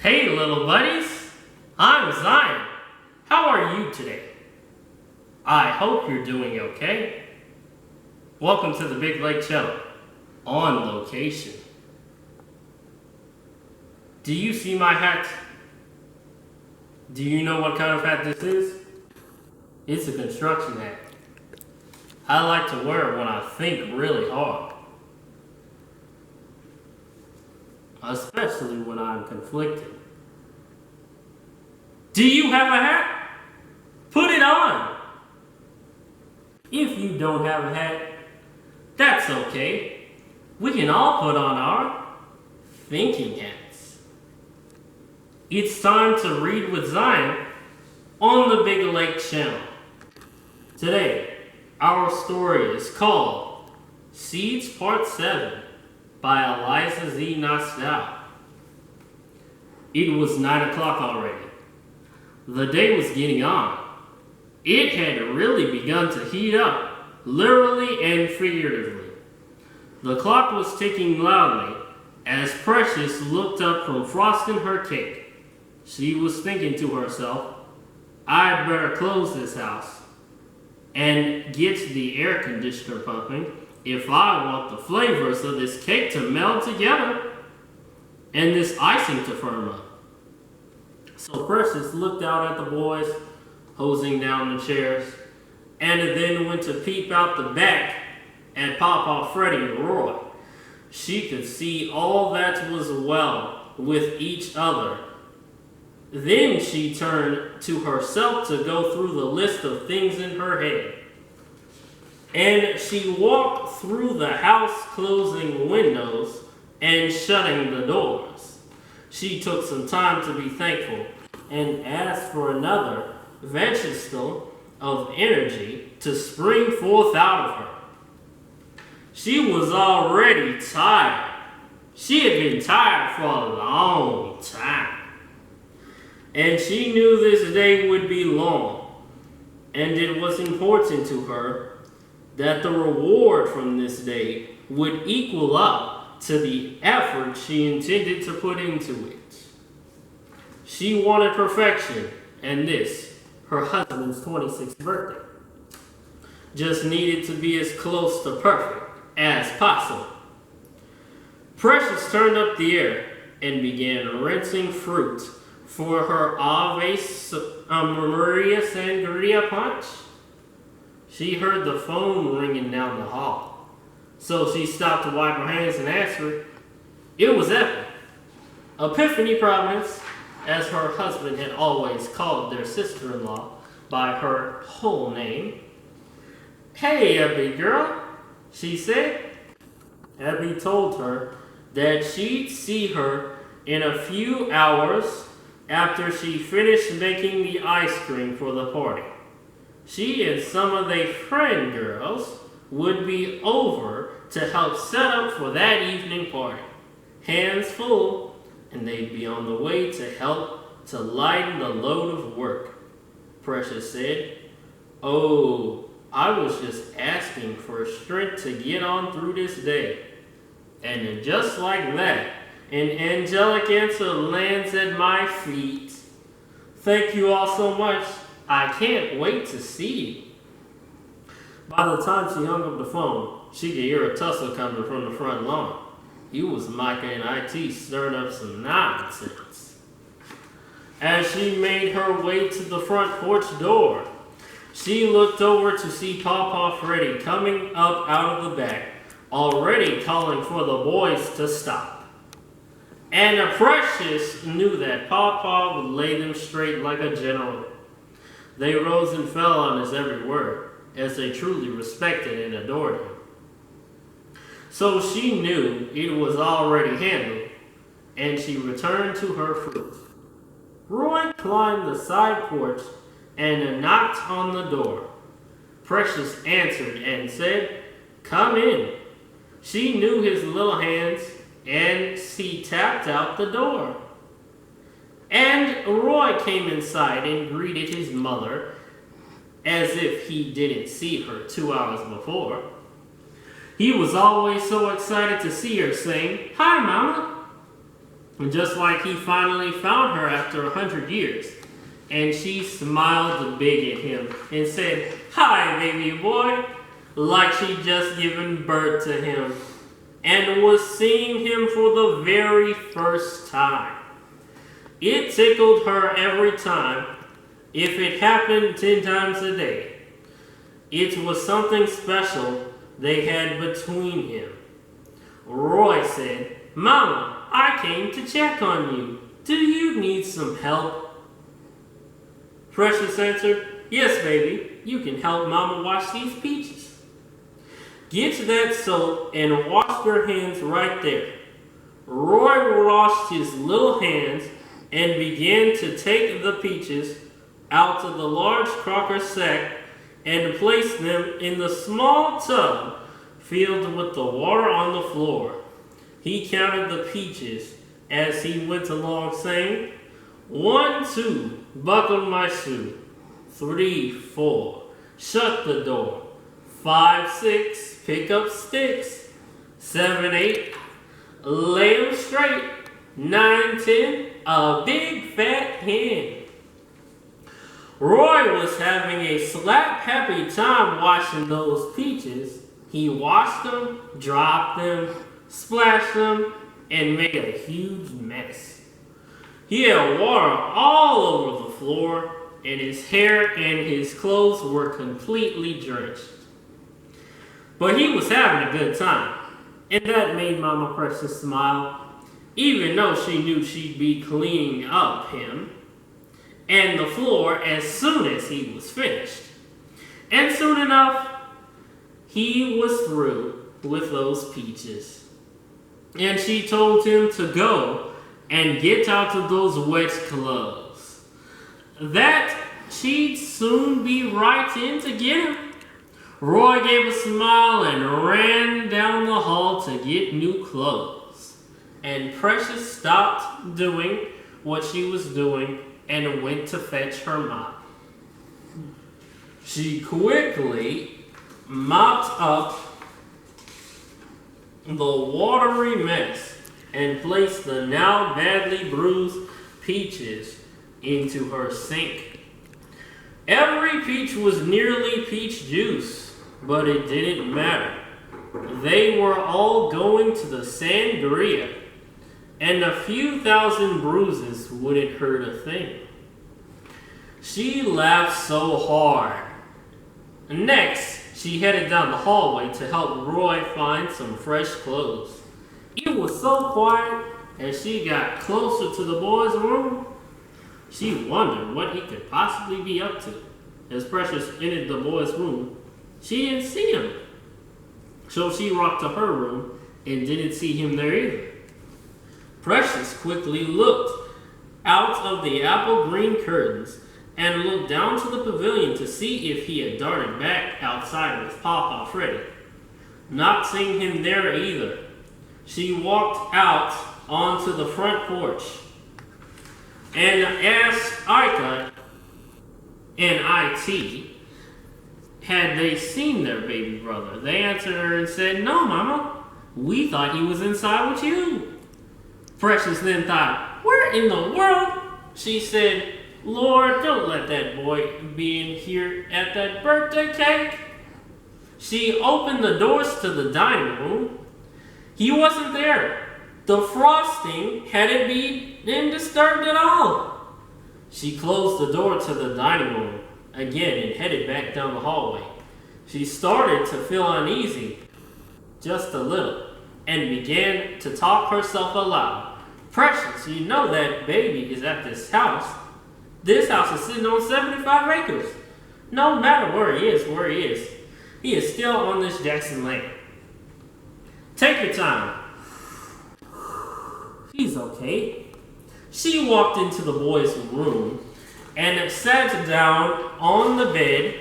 Hey, little buddies. I'm Zion. How are you today? I hope you're doing okay. Welcome to the Big Lake Channel on location. Do you see my hat? Do you know what kind of hat this is? It's a construction hat. I like to wear it when I think really hard. Especially when I'm conflicted. Do you have a hat? Put it on! If you don't have a hat, that's okay. We can all put on our thinking hats. It's time to read with Zion on the Big Lake Channel. Today, our story is called Seeds Part 7 by Eliza Z. Nostal. It was 9 o'clock already. The day was getting on. It had really begun to heat up, literally and figuratively. The clock was ticking loudly as Precious looked up from frosting her cake. She was thinking to herself, I'd better close this house and get the air conditioner pumping if I want the flavors of this cake to meld together and this icing to firm up. So Precious looked out at the boys, hosing down the chairs, and then went to peep out the back at Papa, Freddie, and Roy. She could see all that was well with each other. Then she turned to herself to go through the list of things in her head. And she walked through the house, closing windows and shutting the doors. She took some time to be thankful and asked for another vegetable of energy to spring forth out of her. She was already tired. She had been tired for a long time. And she knew this day would be long. And it was important to her that the reward from this day would equal up to the effort she intended to put into it. She wanted perfection, and this, her husband's 26th birthday, just needed to be as close to perfect as possible. Precious turned up the air and began rinsing fruit for her Ave Maria Sangria punch. She heard the phone ringing down the hall, so she stopped to wipe her hands and answered. It was Ethel. Epiphany Providence, as her husband had always called their sister-in-law by her whole name. Hey, Abby girl, she said. Abby told her that she'd see her in a few hours after she finished making the ice cream for the party. She and some of their friend girls would be over to help set up for that evening party. Hands full, and they'd be on the way to help to lighten the load of work. Precious said, Oh, I was just asking for strength to get on through this day. And then just like that, an angelic answer lands at my feet. Thank you all so much. I can't wait to see you. By the time she hung up the phone, she could hear a tussle coming from the front lawn. It was Micah and IT stirring up some nonsense. As she made her way to the front porch door, she looked over to see Papa Freddie coming up out of the back, already calling for the boys to stop. And Precious knew that Papa would lay them straight like a general. They rose and fell on his every word, as they truly respected and adored him. So she knew it was already handled, and she returned to her fruit. Roy climbed the side porch and knocked on the door. Precious answered and said, Come in. She knew his little hands, and he tapped out the door. And Roy came inside and greeted his mother as if he didn't see her 2 hours before. He was always so excited to see her, saying, Hi, Mama. just like he finally found her after 100 years. And she smiled big at him and said, "Hi, baby boy," like she'd just given birth to him and was seeing him for the very first time. It tickled her every time, if it happened 10 times a day. It was something special they had between him. Roy said, "Mama, I came to check on you. Do you need some help?" Precious answered, "Yes, baby, you can help Mama wash these peaches. Get that soap and wash your hands right there." Roy washed his little hands and began to take the peaches out of the large Crocker sack and place them in the small tub filled with the water on the floor. He counted the peaches as he went along, saying, 1, 2, buckle my shoe. 3, 4, shut the door. 5, 6, pick up sticks. 7, 8, lay 'em straight. 9, 10, a big fat hen. Roy was having a slap happy time washing those peaches. He washed them, dropped them, splashed them, and made a huge mess. He had water all over the floor, and his hair and his clothes were completely drenched. But he was having a good time, and that made Mama Precious smile, even though she knew she'd be cleaning up him and the floor as soon as he was finished. And soon enough, he was through with those peaches. And she told him to go and get out of those wet clothes, that she'd soon be right in to get him. Roy gave a smile and ran down the hall to get new clothes. And Precious stopped doing what she was doing and went to fetch her mop. She quickly mopped up the watery mess and placed the now badly bruised peaches into her sink. Every peach was nearly peach juice, but it didn't matter. They were all going to the sangria, and a few thousand bruises wouldn't hurt a thing. She laughed so hard. Next, she headed down the hallway to help Roy find some fresh clothes. It was so quiet as she got closer to the boy's room. She wondered what he could possibly be up to. As Precious entered the boy's room, she didn't see him. So she walked to her room and didn't see him there either. Precious quickly looked out of the apple green curtains and looked down to the pavilion to see if he had darted back outside with Papa Freddy. Not seeing him there either, she walked out onto the front porch and asked Ika and IT had they seen their baby brother. They answered her and said, "No, Mama, we thought he was inside with you." Precious then thought, "Where in the world?" She said, "Lord, don't let that boy be in here at that birthday cake." She opened the doors to the dining room. He wasn't there. The frosting hadn't been disturbed at all. She closed the door to the dining room again and headed back down the hallway. She started to feel uneasy, just a little, and began to talk herself aloud. "Precious, you know that baby is at this house. This house is sitting on 75 acres. No matter where he is still on this Jackson land. Take your time. He's okay." She walked into the boy's room and sat down on the bed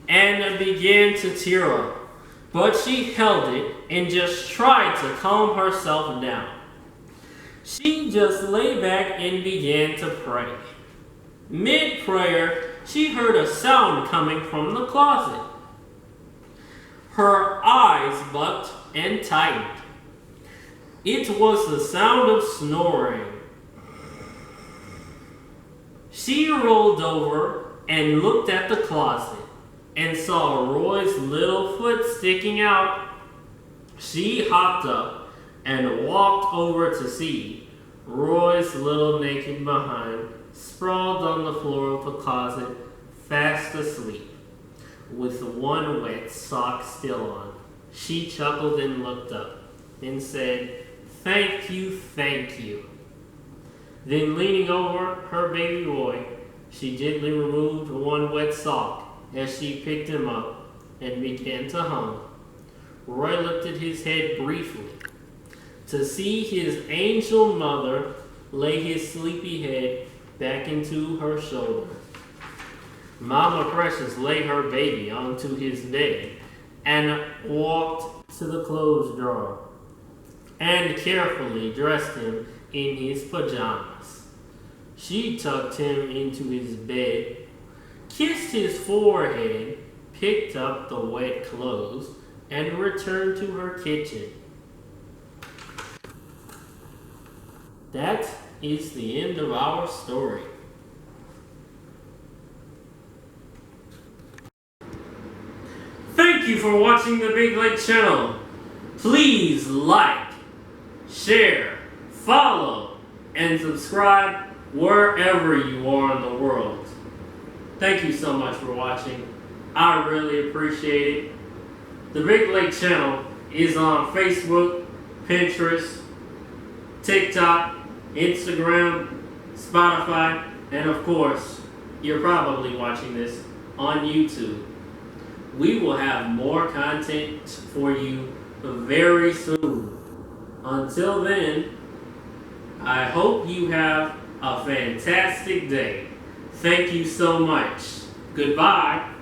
and began to tear up. But she held it and just tried to calm herself down. She just lay back and began to pray. Mid-prayer, she heard a sound coming from the closet. Her eyes bucked and tightened. It was the sound of snoring. She rolled over and looked at the closet and saw Roy's little foot sticking out. She hopped up and walked over to see Roy's little naked behind sprawled on the floor of the closet, fast asleep, with one wet sock still on. She chuckled and looked up and said, "Thank you, thank you." Then leaning over her baby Roy, she gently removed one wet sock as she picked him up and began to hum. Roy lifted his head briefly to see his angel mother lay his sleepy head back into her shoulder. Mama Precious laid her baby onto his bed and walked to the clothes drawer and carefully dressed him in his pajamas. She tucked him into his bed, kissed his forehead, picked up the wet clothes, and returned to her kitchen. That is the end of our story. Thank you for watching the Big Lake channel. Please like, share, follow, and subscribe wherever you are in the world. Thank you so much for watching. I really appreciate it. The Big Lake channel is on Facebook, Pinterest, TikTok, Instagram, Spotify, and of course, you're probably watching this on YouTube. We will have more content for you very soon. Until then, I hope you have a fantastic day. Thank you so much. Goodbye.